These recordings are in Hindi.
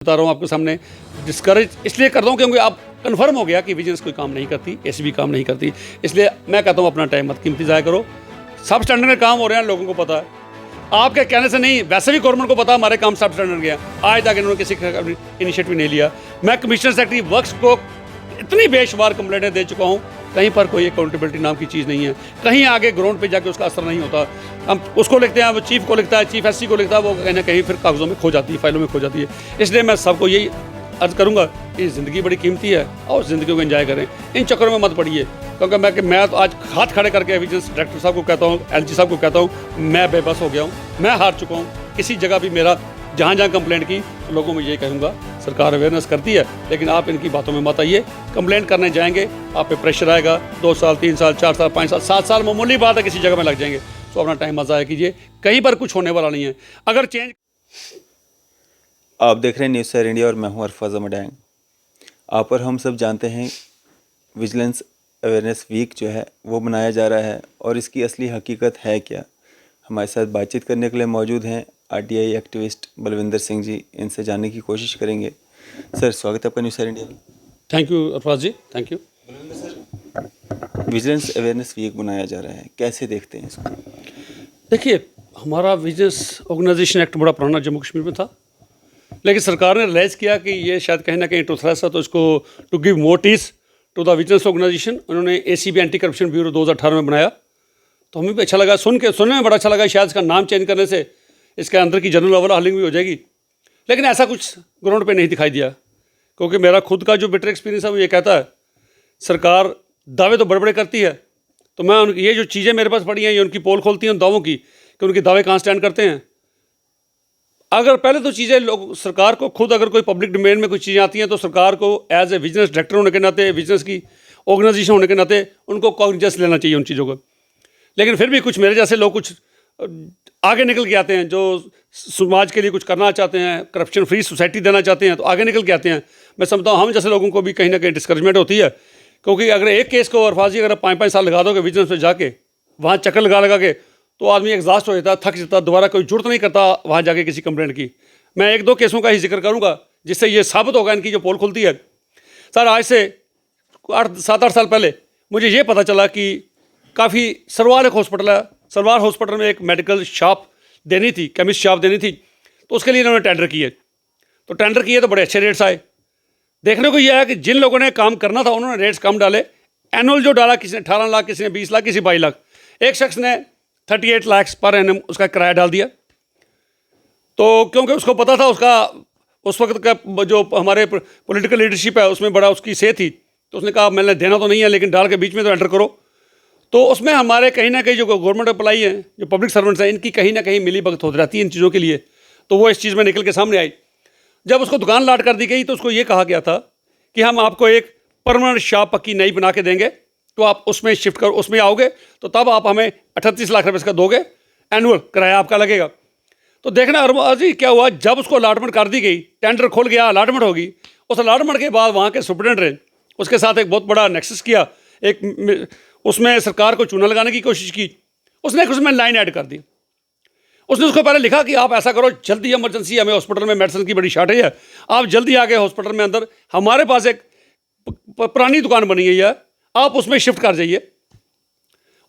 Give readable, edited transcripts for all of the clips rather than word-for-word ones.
बता रहा हूँ आपके सामने, डिस्करेज इसलिए कर रहा हूँ क्योंकि आप कन्फर्म हो गया कि विजिलेंस कोई काम नहीं करती, एसीबी काम नहीं करती। इसलिए मैं कहता हूँ अपना टाइम मत कीमती ज़ाया करो। सब स्टैंडर्ड में काम हो रहे हैं, लोगों को पता है। आपके कहने से नहीं, वैसे भी गवर्नमेंट को पता हमारे काम सब स्टैंडर्ड गया। आज तक इन्होंने किसी का इनिशिएटिव नहीं लिया। मैं कमिश्नर सेक्रेटरी वर्क्स को इतनी बेशुमार कंप्लेंटें दे चुका हूँ, कहीं पर कोई अकाउंटेबिलिटी नाम की चीज़ नहीं है। कहीं आगे ग्राउंड पे जाके उसका असर नहीं होता। हम उसको लिखते हैं, वो चीफ को लिखता है, चीफ एससी को लिखता है, वो कहीं ना कहीं फिर कागज़ों में खो जाती है, फाइलों में खो जाती है। इसलिए मैं सबको यही अर्ज करूँगा कि ज़िंदगी बड़ी कीमती है और ज़िंदगी को एंजॉय करें, इन चक्करों में मत पड़िए। क्योंकि मैं तो आज हाथ खड़े करके विजिलेंस डायरेक्टर साहब को कहता हूँ, एलजी साहब को कहता हूँ, मैं बेबस हो गया हूँ, मैं हार चुका हूँ। किसी जगह भी मेरा जहाँ जहाँ कंप्लेंट की तो लोगों में यही कहूँगा, सरकार अवेयरनेस करती है, लेकिन आप इनकी बातों में मत आइए। कंप्लेंट करने जाएंगे, आप पे प्रेशर आएगा, 2 साल 3 साल 4 साल 5 साल 7 साल मामूली बात है, किसी जगह में लग जाएंगे। तो अपना टाइम मत ज़ाया कीजिए, कहीं पर कुछ होने वाला नहीं है। अगर चेंज आप देख रहे हैं न्यूज़ सर इंडिया और मैं हूं अरफाज मडैंग। आप और हम सब जानते हैं विजिलेंस अवेयरनेस वीक जो है वो मनाया जा रहा है और इसकी असली हकीकत है क्या। हमारे साथ बातचीत करने के लिए मौजूद हैं आरटीआई एक्टिविस्ट बलविंदर सिंह जी। इनसे जानने की कोशिश करेंगे। सर, स्वागत है आपका न्यूज़ सर इंडिया में। Thank you Arfaz ji, thank you. Vigilance awareness week मनाया जा रहा है, कैसे देखते हैं इसको? देखिए, हमारा विजिलेंस ऑर्गेनाइजेशन एक्ट बड़ा पुराना जम्मू कश्मीर में था, लेकिन सरकार ने रियलाइज़ किया कि ये शायद कहीं ना कहीं टूथलेस है, तो इसको to give notice to the vigilance organisation उन्होंने एसीबी एंटी करप्शन ब्यूरो 2018 में बनाया। तो हमें भी अच्छा लगा, सुनने में बड़ा अच्छा लगा। शायद इसका नाम चेंज करने से इसके अंदर की जनरल लेवल हलिंग भी हो जाएगी, लेकिन ऐसा कुछ ग्राउंड पे नहीं दिखाई दिया। क्योंकि मेरा खुद का जो बेटर एक्सपीरियंस है वो ये कहता है, सरकार दावे तो बड़े बड़े करती है, तो मैं ये जो चीज़ें मेरे पास पड़ी हैं, ये उनकी पोल खोलती हैं उन दावों की कि उनके दावे कहाँ स्टैंड करते हैं। अगर पहले तो चीज़ें लोग सरकार को खुद, अगर कोई पब्लिक डोमेन में कुछ चीज़ें आती हैं तो सरकार को एज ए विजिलेंस डायरेक्टर होने के नाते, विजिलेंस की ऑर्गेनाइजेशन होने के नाते उनको कॉग्निजेंस लेना चाहिए उन चीज़ों को। लेकिन फिर भी कुछ मेरे जैसे लोग कुछ आगे निकल के आते हैं, जो समाज के लिए कुछ करना चाहते हैं, करप्शन फ्री सोसाइटी देना चाहते हैं, तो आगे निकल के आते हैं। मैं समझता हूँ हम जैसे लोगों को भी कहीं ना कहीं डिस्करेजमेंट होती है, क्योंकि अगर एक केस को अरफाजी अगर 5-5 साल लगा दोगे विजिलेंस पे जाके, वहाँ चक्कर लगा के, तो आदमी एग्जॉस्ट हो जाता है, थक जाता, दोबारा कोई जरूरत नहीं करता वहाँ जाके किसी कंप्लेंट की। मैं 1-2 केसों का ही जिक्र करूँगा जिससे ये साबित होगा इनकी जो पोल खुलती है। सर, आज से 7-8 साल पहले मुझे ये पता चला कि काफ़ी सरवार एक हॉस्पिटल है, सरवार हॉस्पिटल में एक मेडिकल शॉप देनी थी, केमिस्ट शॉप देनी थी, तो उसके लिए इन्होंने टेंडर किए। तो टेंडर किए तो बड़े अच्छे रेट्स आए। देखने को यह है कि जिन लोगों ने काम करना था उन्होंने रेट्स कम डाले। एनुअल जो डाला, किसी ने 18 लाख, किसी ने 20 लाख, किसी 22 लाख। एक शख्स ने 38 लाख पर एनम उसका किराया डाल दिया। तो क्योंकि उसको पता था उसका उस वक्त का जो हमारे पॉलिटिकल लीडरशिप है उसमें बड़ा उसकी से थी, तो उसने कहा मैंने देना तो नहीं है, लेकिन डाल के बीच में तो एंटर करो। तो उसमें हमारे कहीं ना कहीं जो गवर्नमेंट एम्प्लॉई हैं, जो पब्लिक सर्वेंट्स हैं, इनकी कहीं ना कहीं मिली भगत होती रहती है इन चीज़ों के लिए। तो वो इस चीज़ में निकल के सामने आई। जब उसको दुकान लाट कर दी गई तो उसको ये कहा गया था कि हम आपको एक परमानेंट शॉप पक्की नई बना के देंगे, तो आप उसमें शिफ्ट कर, उसमें आओगे तो तब आप हमें 38 लाख रुपये का दोगे, एनुअल किराया आपका लगेगा। तो देखना अरबाजी क्या हुआ, जब उसको अलाटमेंट कर दी गई, टेंडर खुल गया, अलाटमेंट होगी। उस अलाटमेंट के बाद वहाँ के सुप्रिटेंडेंट ने उसके साथ एक बहुत बड़ा नेक्सस किया, एक उसमें सरकार को चूना लगाने की कोशिश की। उसने उसमें लाइन ऐड कर दी। उसने उसको पहले लिखा कि आप ऐसा करो, जल्दी इमरजेंसी, हमें हॉस्पिटल में मेडिसिन की बड़ी शॉर्टेज है, आप जल्दी आ गए हॉस्पिटल में अंदर, हमारे पास एक पुरानी दुकान बनी हुई है, आप उसमें शिफ्ट कर जाइए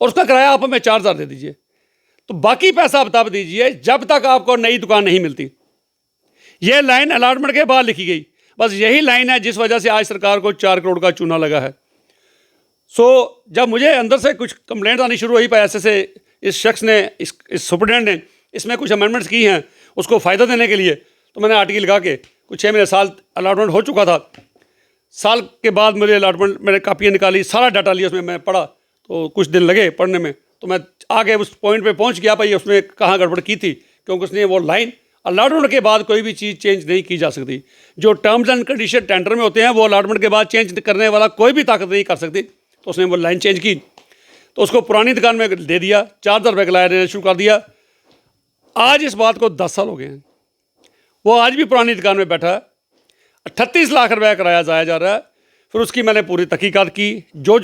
और उसका किराया आप हमें 4,000 दे दीजिए, तो बाकी पैसा आप तब दीजिए जब तक आपको नई दुकान नहीं मिलती। यह लाइन अलाटमेंट के बाद लिखी गई। बस यही लाइन है जिस वजह से आज सरकार को 4 करोड़ का चूना लगा है। जब मुझे अंदर से कुछ कंप्लेंट आनी शुरू हुई, ऐसे इस शख्स ने, इस सुप्रिटेंडेंट ने इसमें कुछ अमेंडमेंट्स की हैं उसको फ़ायदा देने के लिए, तो मैंने आर्टिकल लगा के कुछ 6 महीने साल अलाटमेंट हो चुका था। साल के बाद मुझे अलाटमेंट, मैंने कापियाँ निकाली, सारा डाटा लिया, उसमें मैं पढ़ा, तो कुछ दिन लगे पढ़ने में, तो मैं आगे उस पॉइंट पे पहुंच गया भाई उसमें कहाँ गड़बड़ की थी। क्योंकि उसने वो लाइन, अलाटमेंट के बाद कोई भी चीज़ चेंज नहीं की जा सकती। जो टर्म्स एंड कंडीशन टेंडर में होते हैं वो अलाटमेंट के बाद चेंज करने वाला कोई भी ताकत नहीं कर सकती। तो उसने वो लाइन चेंज की, तो उसको पुरानी दुकान में दे दिया, 4,000 रुपये किराया देना शुरू कर दिया। आज इस बात को 10 साल हो गए हैं, वो आज भी पुरानी दुकान में बैठा है, 38 लाख रुपया किराया जाया जा रहा है। फिर उसकी मैंने पूरी तहकीकात की। जो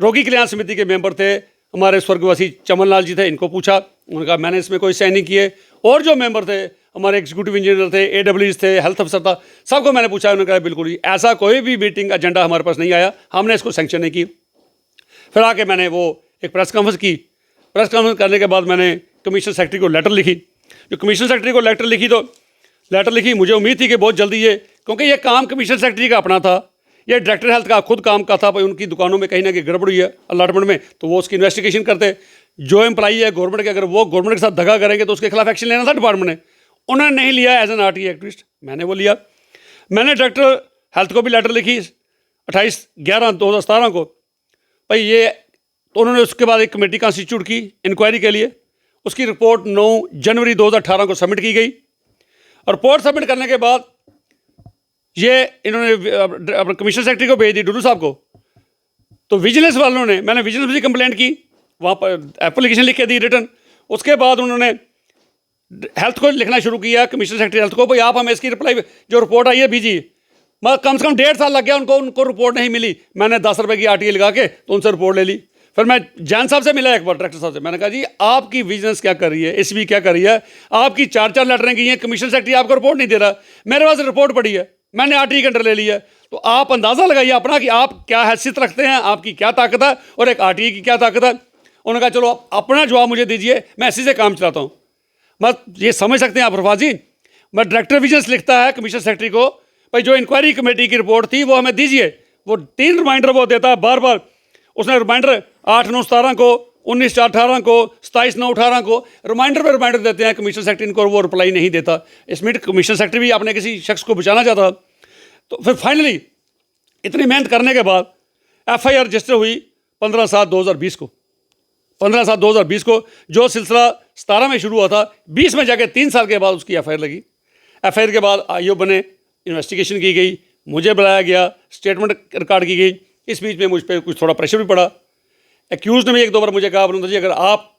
रोगी कल्याण समिति के मेंबर थे, हमारे स्वर्गवासी चमन लाल जी थे, इनको पूछा, उन्होंने कहा मैंने इसमें कोई साइन नहीं किए। और जो मेंबर थे हमारे एग्जीक्यूटिव इंजीनियर थे, AWs थे, हेल्थ अफसर था, सबको मैंने पूछा, उन्होंने कहा बिल्कुल जी ऐसा कोई भी मीटिंग एजेंडा हमारे पास नहीं आया, हमने इसको सेंक्शन नहीं की। फिर आके मैंने वो एक प्रेस कॉन्फ्रेंस की। प्रेस कॉन्फ्रेंस करने के बाद मैंने कमीशन सेक्रेटरी को लेटर लिखी। जो कमीशन सेक्रेटरी को लेटर लिखी, तो लेटर लिखी, मुझे उम्मीद थी कि बहुत जल्दी ये, क्योंकि ये काम कमीशन सेक्रेटरी का अपना था, ये डायरेक्टर हेल्थ का खुद काम का था, भाई उनकी दुकानों में कहीं ना कहीं गड़बड़ हुई है अलॉटमेंट में, तो वो उसकी इन्वेस्टिगेशन करते। जो एम्प्लॉई है गवर्नमेंट के, अगर वो गवर्नमेंट के साथ दगा करेंगे तो उसके खिलाफ एक्शन लेना था डिपार्टमेंट ने। उन्होंने नहीं लिया एज एन RTI एक्टिविस्ट, मैंने वो लिया। मैंने डायरेक्टर हेल्थ को भी लेटर लिखी 28/11/2017 को, भाई ये, तो उन्होंने उसके बाद एक कमेटी कॉन्स्टिट्यूट की इंक्वायरी के लिए। उसकी रिपोर्ट 9 जनवरी 2018 को सबमिट की गई, और रिपोर्ट सबमिट करने के बाद ये इन्होंने अपने कमिश्नर सेक्रेटरी को भेज दी, डुल्लू साहब को। तो विजिलेंस वालों ने, मैंने विजिलेंस भी कंप्लेंट की, वहाँ पर एप्लीकेशन लिख के दी रिटर्न। उसके बाद उन्होंने हेल्थ को लिखना शुरू किया, कमिश्नर सेक्रेटरी हेल्थ को, भाई आप हमें इसकी रिप्लाई, जो रिपोर्ट आई है भेजिए। मगर कम से कम 1.5 साल लग गया उनको रिपोर्ट नहीं मिली। मैंने 10 रुपये की RTI लगा के तो उनसे रिपोर्ट ले ली। फिर मैं जैन साहब से मिला एक बार, डायरेक्टर साहब से, मैंने कहा जी आपकी विजिलेंस क्या कर रही है, SB क्या कर रही है, आपकी 4 लेटरें गई हैं, कमिश्नर सेक्रेटरी आपको रिपोर्ट नहीं दे रहा, मेरे पास रिपोर्ट पड़ी है, मैंने RTI के अंडर ले लिया है, तो आप अंदाज़ा लगाइए अपना कि आप क्या हैसियत रखते हैं, आपकी क्या ताकत है और एक RTI की क्या ताकत है। उन्होंने कहा चलो आप अपना जवाब मुझे दीजिए, मैं इसी से काम चलाता हूँ। मत ये समझ सकते हैं आप रफात जी, मैं डायरेक्टर विजिलेंस लिखता है कमिश्नर सेक्रेटरी को, भाई जो इंक्वायरी कमेटी की रिपोर्ट थी वो हमें दीजिए। वो 3 रिमाइंडर वो देता है बार बार। उसने रिमाइंडर 8/9/17 को, 19/4/18 को, 27/9/18 को रिमाइंडर पे रिमाइंडर देते हैं कमिश्नर सेक्रेटरी को, और वो रिप्लाई नहीं देता। इसमें कमिश्नर सेक्रेटरी भी अपने किसी शख्स को बचाना चाहता। तो फिर फाइनली इतनी मेहनत करने के बाद FIR रजिस्टर हुई 15/7/2020 को। 15/7/2020 को जो सिलसिला 17 में शुरू हुआ था, 20 में जाके 3 साल के बाद उसकी FIR लगी। FIR के बाद IO बने, इन्वेस्टिगेशन की गई, मुझे बुलाया गया, स्टेटमेंट रिकॉर्ड की गई। इस बीच में मुझ पर कुछ थोड़ा प्रेशर भी पड़ा। एक्यूज़ ने भी 1-2 बार मुझे कहा, अभिनंदन जी अगर आप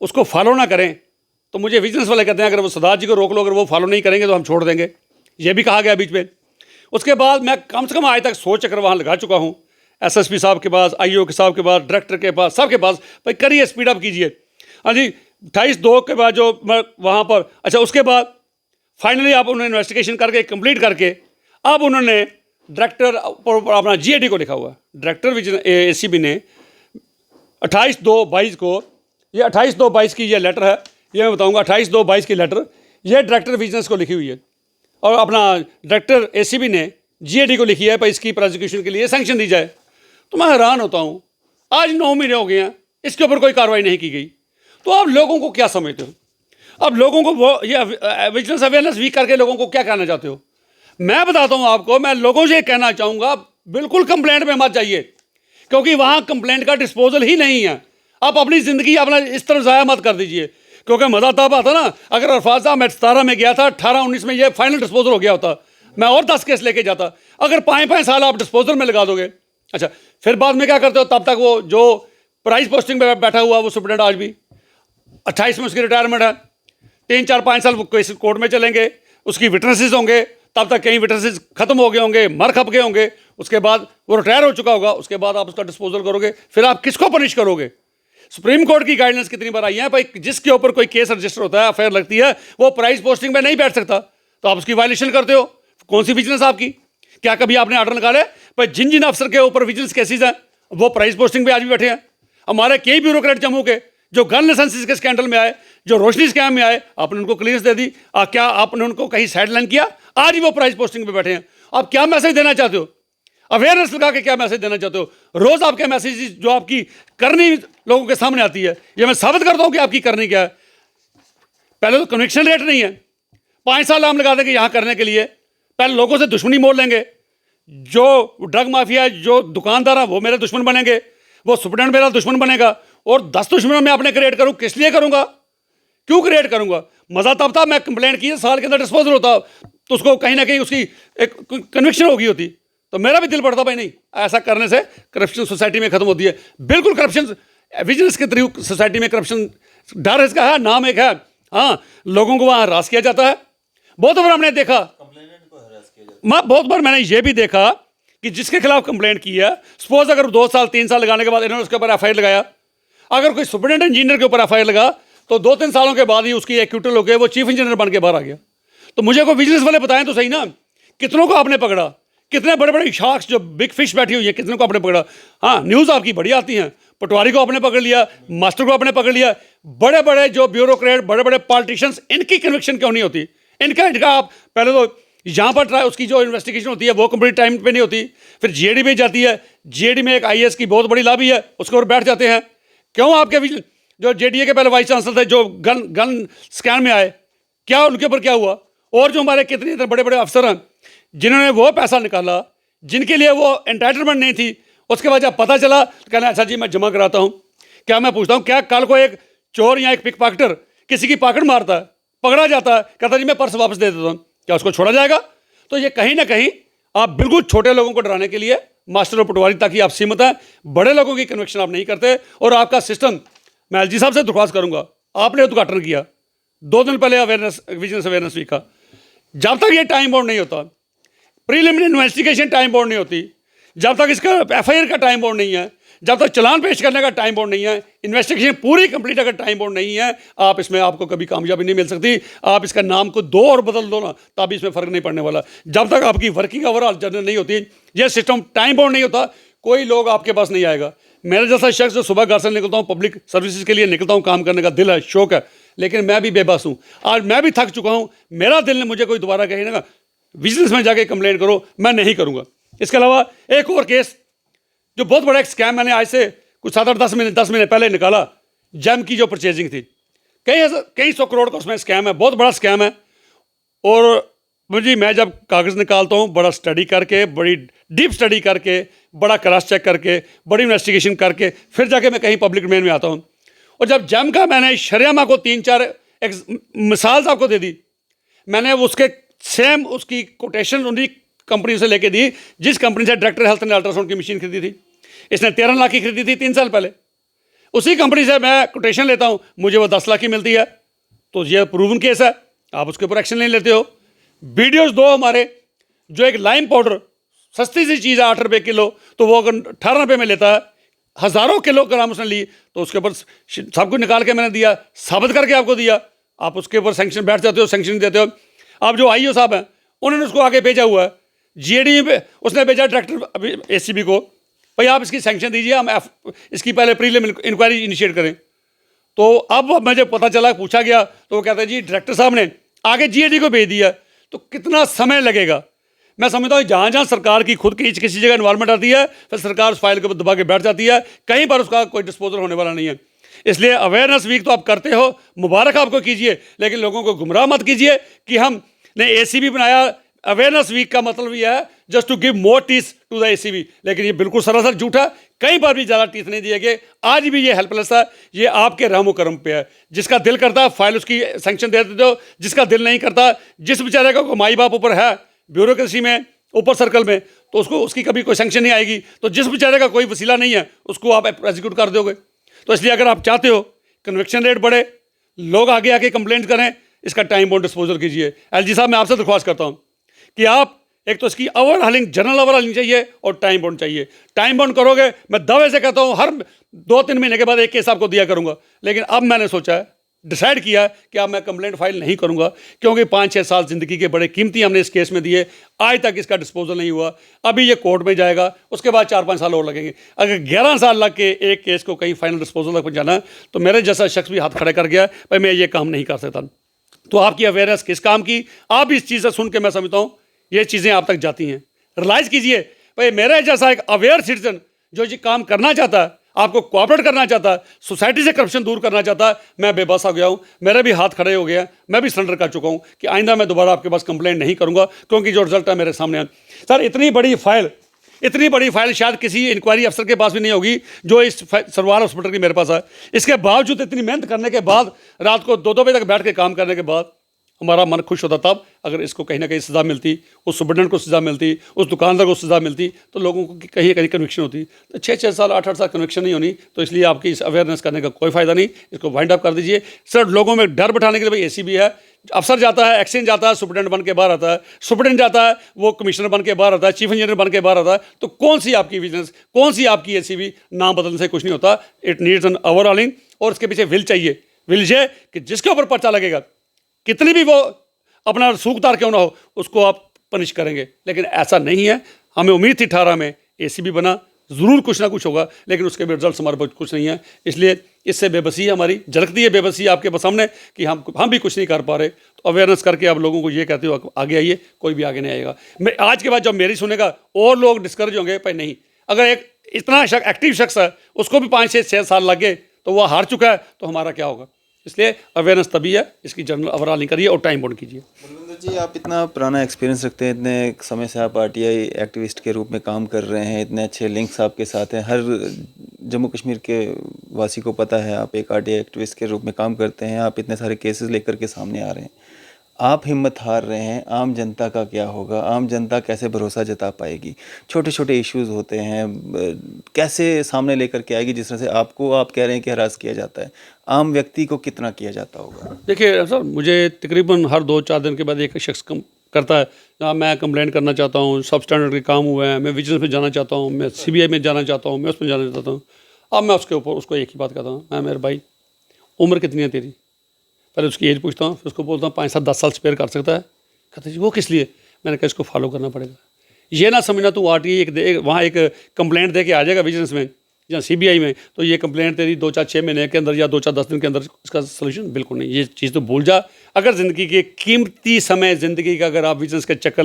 उसको फॉलो ना करें तो मुझे विजिलेंस वाले कहते हैं अगर वो सदात जी को रोक लो, अगर वो फॉलो नहीं करेंगे तो हम छोड़ देंगे, ये भी कहा गया बीच में। उसके बाद मैं कम से कम आज तक 100 चक्कर वहाँ लगा चुका हूँ, SSP साहब के पास, IO के साहब के पास, डायरेक्टर के पास, सबके पास, भाई करिए, स्पीड अप कीजिए। हाँ जी, 28/2 के बाद जो मैं वहाँ पर, अच्छा उसके बाद फाइनली आप उन्होंने इन्वेस्टिगेशन करके कंप्लीट करके अब उन्होंने डायरेक्टर अपना GAD को लिखा हुआ है। डायरेक्टर ACB ने 28/2/22 को, ये 28/2/22 की ये लेटर है, ये मैं बताऊंगा 28/2/22 की लेटर, ये डायरेक्टर विजिलेंस को लिखी हुई है, और अपना डायरेक्टर ACB ने GAD को लिखी है, पर इसकी प्रोसिक्यूशन के लिए सैंक्शन दी जाए। तो मैं हैरान होता हूँ, आज 9 महीने हो गए हैं, इसके ऊपर कोई कार्रवाई नहीं की गई। तो आप लोगों को क्या समझते हो? अब लोगों को वो ये विजिलेंस अवेयरनेस वीक करके लोगों को क्या कहना चाहते हो? मैं बताता हूँ आपको, मैं लोगों से कहना चाहूँगा बिल्कुल कंप्लेंट में मत जाइए, क्योंकि वहाँ कंप्लेंट का डिस्पोजल ही नहीं है। आप अपनी ज़िंदगी अपना इस तरह ज़ाया मत कर दीजिए, क्योंकि मज़ा तब आता ना अगर अरफाज साहब मैं 17 में गया था, 18-19 में ये फाइनल डिस्पोजल हो गया होता, मैं और 10 केस लेके जाता। अगर 5-5 साल आप डिस्पोजल में लगा दोगे, अच्छा फिर बाद में क्या करते हो? तब तक वो जो प्राइस पोस्टिंग में बैठा हुआ वो सुप्रीडेंट आज भी 28 में उसकी रिटायरमेंट है, 3-4-5 साल केस कोर्ट में चलेंगे, उसकी विटनेसेस होंगे, तब तक कई विटनेसेस खत्म हो गए होंगे, मर खप गए होंगे, उसके बाद वो रिटायर हो चुका होगा, उसके बाद आप उसका डिस्पोजल करोगे, फिर आप किसको पनिश करोगे? सुप्रीम कोर्ट की गाइडलाइंस कितनी बार आई है, भाई जिसके ऊपर कोई केस रजिस्टर होता है, FIR लगती है, वो प्राइस पोस्टिंग में नहीं बैठ सकता, तो आप उसकी वायलेशन करते हो। कौन सी विजिलेंस आपकी? क्या कभी आपने ऑर्डर निकाले भाई जिन जिन अफसर के ऊपर विजिलेंस केसेज हैं वो प्राइस पोस्टिंग पे आज भी बैठे हैं? हमारे कई ब्यूरोक्रेट जम्मू के जो गन लाइसेंस के स्कैंडल में आए, जो रोशनी स्कैम में आए, आपने उनको क्लियरेंस दे दी, क्या आपने उनको कहीं साइडलाइन किया? आज ही वो प्राइस पोस्टिंग पे बैठे हैं। आप क्या मैसेज देना चाहते हो? अवेयरनेस लगा के क्या मैसेज देना चाहते हो? रोज आपके मैसेज जो आपकी करनी लोगों के सामने आती है, ये मैं साबित करता हूँ कि आपकी करनी क्या है। पहले तो कन्विक्शन रेट नहीं है, 5 साल हम लगा देंगे यहाँ करने के लिए, पहले लोगों से दुश्मनी मोड़ लेंगे, जो ड्रग माफिया, जो दुकानदार है वो मेरे दुश्मन बनेंगे, वो सुप्रीडेंट मेरा दुश्मन बनेगा, और 10 दुश्मनों में अपने क्रिएट करूँ, किस लिए करूँगा? क्यों क्रिएट करूँगा? मज़ा तब था मैं कंप्लेंट की, साल के अंदर डिस्पोजल होता, तो उसको कहीं ना कहीं उसकी एक कन्विक्शन हो गई होती, तो मेरा भी दिल पड़ता भाई नहीं, ऐसा करने से करप्शन सोसाइटी में खत्म होती है। बिल्कुल करप्शन विजिलेंस के थ्रू सोसाइटी में करप्शन, डर इसका है, नाम एक है, हाँ लोगों को वहाँ हरास किया जाता है। बहुत बार हमने देखा, बहुत बार मैंने ये भी देखा कि जिसके खिलाफ कंप्लेंट की है, सपोज अगर 2 साल 3 साल लगाने के बाद इन्होंने उसके ऊपर FIR लगाया, अगर कोई सुपरिटेंडेंट इंजीनियर के ऊपर FIR लगा, तो 2-3 सालों के बाद ही उसकी एक्यूटल हो गए, वो चीफ इंजीनियर बन के बाहर आ गया। तो मुझे कोई बिजनेस वाले बताएं तो सही ना, कितनों को आपने पकड़ा, कितने बड़े बड़े शार्क्स जो बिग फिश बैठी हुई है, कितनों को आपने पकड़ा। हाँ, न्यूज़ आपकी बड़ी आती हैं, पटवारी को आपने पकड़ लिया, मास्टर को आपने पकड़ लिया, बड़े बड़े जो ब्यूरोक्रेट, बड़े बड़े पॉलिटिशियंस, इनकी कन्विक्शन क्यों नहीं होती? इनका आप पहले तो यहाँ पर ट्राई, उसकी जो इन्वेस्टिगेशन होती है वो कंप्लीट टाइम पे नहीं होती, फिर जीएडी में जाती है, जीएडी में एक आईएएस की बहुत बड़ी लाभी है, उसके ऊपर बैठ जाते हैं। क्यों आपके जो जेडीए के पहले वाइस चांसलर थे जो गन स्कैम में आए, क्या उनके ऊपर क्या हुआ? और जो हमारे कितने बड़े बड़े अफसर हैं जिन्होंने वो पैसा निकाला जिनके लिए वो एंटाइटलमेंट नहीं थी, उसके बाद जब पता चला तो कहना अच्छा जी मैं जमा कराता हूँ। क्या मैं पूछता हूँ, क्या कल को एक चोर या एक पिक पॉकेटर किसी की पॉकेट मारता है, पकड़ा जाता है, कहता जी मैं पर्स वापस दे देता हूँ, क्या उसको छोड़ा जाएगा? तो ये कहीं ना कहीं आप बिल्कुल छोटे लोगों को डराने के लिए मास्टर और पटवारी ताकि आप सीमित हैं, बड़े लोगों की कन्विक्शन आप नहीं करते। और आपका सिस्टम, मैं एलजी साहब से दरख्वास्त करूंगा, आपने उद्घाटन किया 2 दिन पहले अवेयरनेस विजिलेंस अवेयरनेस वीक का, जब तक ये टाइम बाउंड नहीं होता, प्रीलिमिनरी इन्वेस्टिगेशन टाइम बाउंड नहीं होती, जब तक इसका एफआईआर का टाइम बाउंड नहीं है, जब तक चालान पेश करने का टाइम बाउंड नहीं है, इन्वेस्टिगेशन पूरी कंप्लीट अगर टाइम बाउंड नहीं है, आप इसमें आपको कभी कामयाबी नहीं मिल सकती। आप इसका नाम को 2 और बदल दो ना, तब इसमें फ़र्क नहीं पड़ने वाला। जब तक आपकी वर्किंग ओवरऑल जनरल नहीं होती, ये सिस्टम टाइम बाउंड नहीं होता, कोई लोग आपके पास नहीं आएगा। मेरे जैसा शख्स जो सुबह घर से निकलता हूँ, पब्लिक सर्विसेज के लिए निकलता हूँ, काम करने का दिल है, शौक है, लेकिन मैं भी बेबस हूँ। आज मैं भी थक चुका हूँ, मेरा दिल ने मुझे कोई दोबारा कहे ना विजिलेंस में जाके कंप्लेंट करो, मैं नहीं करूँगा। इसके अलावा एक और केस जो बहुत बड़ा एक स्कैम मैंने आज से कुछ 7-8 10 महीने पहले निकाला, जैम की जो परचेजिंग थी, कई 100 करोड़ का उसमें स्कैम है, बहुत बड़ा स्कैम है। और मुझे, मैं जब कागज़ निकालता हूँ बड़ा स्टडी करके, बड़ी डीप स्टडी करके, बड़ा क्रॉस चेक करके, बड़ी इन्वेस्टिगेशन करके, फिर जाके मैं कहीं पब्लिक डोमेन में आता हूँ। और जब जैम का मैंने शरियामा को 3-4 एक मिसाल आपको दे दी, मैंने उसके सेम उसकी कोटेशन उन्हीं कंपनी से लेके दी जिस कंपनी से डायरेक्टर हेल्थ ने अल्ट्रासाउंड की मशीन खरीदी थी। इसने 13 लाख की खरीदी थी 3 साल पहले। उसी कंपनी से मैं कोटेशन लेता हूँ, मुझे वो 10 लाख की मिलती है। तो ये प्रूवन केस है, आप उसके ऊपर एक्शन नहीं लेते हो। वीडियोस 2 हमारे, जो एक लाइम पाउडर सस्ती सी चीज़ है 8 रुपये किलो, तो वो अगर 18 रुपये में लेता है, हज़ारों किलोग्राम उसने ली, तो उसके ऊपर सब कुछ निकाल के मैंने दिया, साबित करके आपको दिया, आप उसके ऊपर सैंक्शन बैठ जाते हो, सैंक्शन देते हो। आप जो आईओ साहब हैं उन्होंने उसको आगे भेजा हुआ है, जीएडी पे उसने भेजा डायरेक्टर एसीबी को, भाई आप इसकी सैंक्शन दीजिए, हम इसकी पहले प्रीलिमिनरी इंक्वायरी इनिशिएट करें। तो अब मुझे पता चला, पूछा गया तो वो कहते हैं जी डायरेक्टर साहब ने आगे जीएडी को भेज दिया, तो कितना समय लगेगा? मैं समझता हूँ जहाँ जहाँ सरकार की खुद की किसी जगह इन्वॉल्वमेंट आती है, फिर सरकार उस फाइल के ऊपर दबा के बैठ जाती है, कहीं पर उसका कोई डिस्पोजल होने वाला नहीं है। इसलिए अवेयरनेस वीक तो आप करते हो, मुबारक आपको कीजिए, लेकिन लोगों को गुमराह मत कीजिए कि हमने एसीबी बनाया। अवेयरनेस वीक का मतलब ये है just to give more teeth to the ACB, लेकिन ये बिल्कुल सरासर झूठा। कहीं पर भी ज़्यादा टीथ नहीं दिए गए, आज भी ये हेल्पलेस है, ये आपके रहमो करम पे है। जिसका दिल करता है फाइल उसकी सैंक्शन दे देते हो, जिसका दिल नहीं करता, जिस बेचारे का माई बाप ऊपर है ब्यूरोक्रेसी में, ऊपर सर्कल में, तो उसको उसकी कभी कोई सैंक्शन नहीं आएगी। तो जिस बेचारे का कोई वसीला नहीं है उसको आप एग्जीक्यूट कर दोगे। तो इसलिए अगर आप चाहते हो कन्विक्शन रेट बढ़े, लोग आगे आके कंप्लेंट करें, इसका टाइम बाउंड डिस्पोजल कीजिए। एलजी साहब मैं आपसे दरख्वास्त करता हूँ कि आप एक तो इसकी ओवरहालिंग, जनरल ओवरहालिंग चाहिए और टाइम बाउंड चाहिए। टाइम बाउंड करोगे, मैं दावे से कहता हूँ हर 2-3 महीने के बाद एक केस आपको दिया करूँगा। लेकिन अब मैंने सोचा है, डिसाइड किया कि अब मैं कंप्लेंट फाइल नहीं करूँगा, क्योंकि 5-6 साल ज़िंदगी के बड़े कीमती हमने इस केस में दिए, आज तक इसका डिस्पोजल नहीं हुआ। अभी ये कोर्ट में जाएगा, उसके बाद 4-5 साल और लगेंगे। अगर 11 साल लग के एक केस को कहीं फाइनल डिस्पोजल तक पहुँचाना है, तो मेरे जैसा शख्स भी हाथ खड़े कर गया, भाई मैं ये काम नहीं कर सकता। तो आपकी अवेयरनेस किस काम की? आप इस चीज़ से सुन के मैं समझता हूँ ये चीज़ें आप तक जाती हैं। रियलाइज़ कीजिए, भाई मेरे जैसा एक अवेयर सिटीजन जो ये काम करना चाहता है, आपको कोऑपरेट करना चाहता है, सोसाइटी से करप्शन दूर करना चाहता है, मैं बेबस हो गया हूँ, मेरे भी हाथ खड़े हो गए हैं, मैं भी सरेंडर कर चुका हूँ कि आइंदा मैं दोबारा आपके पास कंप्लेंट नहीं करूँगा, क्योंकि जो रिजल्ट है मेरे सामने है। सर इतनी बड़ी फाइल शायद किसी इंक्वायरी अफसर के पास भी नहीं होगी जो इस सरवार हॉस्पिटल की मेरे पास है। इसके बावजूद, इतनी मेहनत करने के बाद, रात को 2-2 बजे तक बैठ के काम करने के बाद हमारा मन खुश होता तब अगर इसको कहीं ना कहीं सज़ा मिलती, उस सुपरडेंट को सज़ा मिलती, उस दुकानदार को सज़ा मिलती, तो लोगों को कहीं कहीं कन्विक्शन होती। तो 6-6 साल 8-8 साल कन्विक्शन नहीं होनी। तो इसलिए आपकी इस अवेयरनेस करने का कोई फ़ायदा नहीं, इसको वाइंड अप कर दीजिए। सर लोगों में डर बैठाने के लिए भाई एसीबी है, अफसर जाता है, एक्सचेंज जाता है, सुपरडेंट बन के बाहर आता है, सुपरडेंट जाता है, वो कमिश्नर बन के बाहर आता है, चीफ इंजीनियर बन के बाहर आता है। तो कौन सी आपकी विजिलेंस, कौन सी आपकी एसीबी? नाम बदलने से कुछ नहीं होता। इट नीड्स एन ओवरऑलिंग, और इसके पीछे विल चाहिए, विलेज है कि जिसके ऊपर पर्चा लगेगा, कितनी भी वो अपना सूखदार क्यों ना हो, उसको आप पनिश करेंगे। लेकिन ऐसा नहीं है। हमें उम्मीद थी 18 में एसीबी बना, ज़रूर कुछ ना कुछ होगा, लेकिन उसके भी रिजल्ट हमारे पास कुछ नहीं है। इसलिए इससे बेबसी है हमारी, झलकती है बेबसी आपके सामने कि हम भी कुछ नहीं कर पा रहे। तो अवेयरनेस करके आप लोगों को ये कहते हो आगे आइए, कोई भी आगे नहीं आएगा। मैं आज के बाद जब मेरी सुनेगा और लोग डिस्करेज होंगे, भाई नहीं, अगर एक इतना एक्टिव शख्स है उसको भी 5 से 6 साल लग गए तो वह हार चुका है, तो हमारा क्या होगा। इसलिए अवेयरनेस तभी है, इसकी जनरल ओवरऑल नहीं करिए और टाइम बाउंड कीजिए। बलविंदर जी, आप इतना पुराना एक्सपीरियंस रखते हैं, इतने समय से आप आरटीआई एक्टिविस्ट के रूप में काम कर रहे हैं, इतने अच्छे लिंक्स आपके साथ हैं, हर जम्मू कश्मीर के वासी को पता है आप एक आरटीआई एक्टिविस्ट के रूप में काम करते हैं, आप इतने सारे केसेस लेकर के सामने आ रहे हैं, आप हिम्मत हार रहे हैं, आम जनता का क्या होगा? आम जनता कैसे भरोसा जता पाएगी? छोटे छोटे इश्यूज़ होते हैं, कैसे सामने लेकर के आएगी? जिस तरह से आपको आप कह रहे हैं कि हरास किया जाता है, आम व्यक्ति को कितना किया जाता होगा? देखिए सर, मुझे तकरीबन हर 2-4 दिन के बाद एक शख्स करता है ना, मैं कंप्लेंट करना चाहता हूँ, सब स्टैंडर्ड के काम हुए हैं, मैं विजिलेंस में जाना चाहता हूँ, मैं सीबीआई में जाना चाहता हूँ, मैं उसमें जाना चाहता हूँ। अब मैं उसके ऊपर उसको एक ही बात कहता हूँ, मैं मेरे भाई उम्र कितनी है तेरी? पहले उसकी एज पूछता हूँ, फिर उसको बोलता हूँ 5-7-10 साल स्पेयर कर सकता है? कहते जी वो किस लिए? मैंने कहा इसको फॉलो करना पड़ेगा। ये ना समझना तू आरटीआई वहाँ एक कंप्लेंट दे के आ जाएगा विजिलेंस में या सीबीआई में, तो ये कंप्लेंट तेरी 2-4-6 महीने के अंदर या 2-4-10 दिन के अंदर इसका सोल्यूशन बिल्कुल नहीं। ये चीज़ तो भूल जा। अगर ज़िंदगी के कीमती समय ज़िंदगी का अगर आप विजिलेंस के चक्कर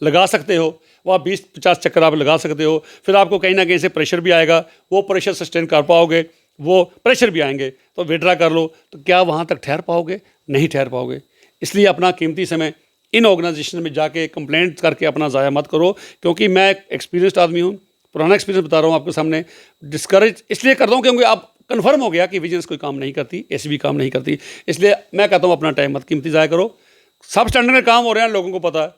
लगा सकते हो, वह 20-50 चक्कर आप लगा सकते हो, फिर आपको कहीं ना कहीं से प्रेशर भी आएगा, वो प्रेशर सस्टेन कर पाओगे, वो प्रेशर भी आएंगे तो विड्रा कर लो, तो क्या वहाँ तक ठहर पाओगे? नहीं ठहर पाओगे। इसलिए अपना कीमती समय इन ऑर्गेनाइजेशन में जाके कंप्लेंट करके अपना ज़ाया मत करो, क्योंकि मैं एक्सपीरियंस्ड आदमी हूँ, पुराना एक्सपीरियंस बता रहा हूँ आपके सामने। डिस्करेज इसलिए कर रहा हूँ क्योंकि अब कन्फर्म हो गया कि विजिलेंस कोई काम नहीं करती, एसीबी काम नहीं करती। इसलिए मैं कहता हूँ अपना टाइम मत कीमती ज़ाया करो। सब स्टैंडर्ड के काम हो रहे हैं, लोगों को पता है,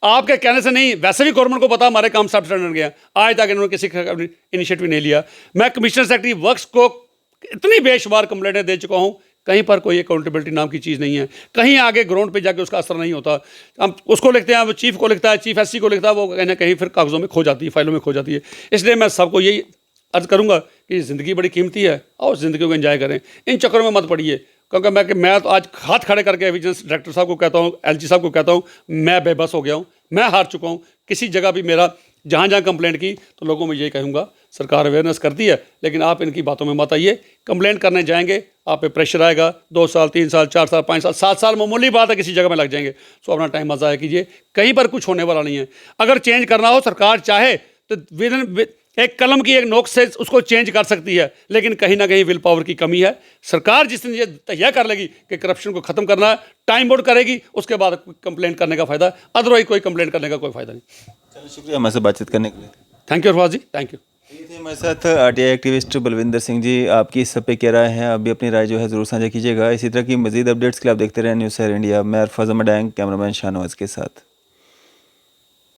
आपके कहने से नहीं, वैसे भी गवर्नमेंट को पता हमारे काम सब स्टैंडर्ड के हैं। आज तक इन्होंने किसी इनिशिएटिव नहीं लिया। मैं कमिश्नर सेक्रेटरी वर्क्स को इतनी बेशुमार कंप्लेंटें दे चुका हूँ, कहीं पर कोई अकाउंटेबिलिटी नाम की चीज़ नहीं है, कहीं आगे ग्राउंड पे जाके उसका असर नहीं होता। हम उसको लिखते हैं, वो चीफ को लिखता है, चीफ एससी को लिखता है, वो कहीं ना कहीं फिर कागज़ों में खो जाती है, फाइलों में खो जाती है। इसलिए मैं सबको यही अर्ज करूँगा कि ज़िंदगी बड़ी कीमती है और ज़िंदगी को एंजॉय करें, इन चक्करों में मत पड़िए। क्योंकि मैं तो आज हाथ खड़े करके विजिलेंस डायरेक्टर साहब को कहता हूँ, एलजी साहब को कहता हूँ, मैं बेबस हो गया हूँ, मैं हार चुका हूँ। किसी जगह भी मेरा जहाँ जहाँ कंप्लेंट की तो लोगों में यही कहूँगा, सरकार अवेयरनेस करती है, लेकिन आप इनकी बातों में मत आइए। कंप्लेंट करने जाएंगे, आप पे प्रेशर आएगा, 2 साल 3 साल 4 साल 5 साल 7 साल मामूली बात है, किसी जगह में लग जाएंगे। सो अपना टाइम मज़ा कीजिए, कहीं पर कुछ होने वाला नहीं है। अगर चेंज करना हो, सरकार चाहे तो विदिन एक कलम की एक नोक से उसको चेंज कर सकती है, लेकिन कहीं ना कहीं विल पावर की कमी है। सरकार जिस दिन ये तय कर लेगी कि करप्शन को ख़त्म करना है, टाइम बाउंड करेगी, उसके बाद कंप्लेंट करने का फ़ायदा, अदरवाइज कोई कंप्लेंट करने का कोई फ़ायदा नहीं। चलो, शुक्रिया हमारे साथ बातचीत करने के लिए। Thank you Arfaz ji, thank you. ये थे हमारे साथ आरटीआई एक्टिविस्ट बलविंदर सिंह जी। आपकी इस सब पे क्या राय है? आप भी अपनी राय जो है ज़रूर साझा कीजिएगा। इसी तरह की मज़ीद अपडेट्स के लिए आप देखते रहें न्यूज़ शहर इंडिया। मैं अरफाज अहमद, कैमरामैन शाहनवाज के साथ।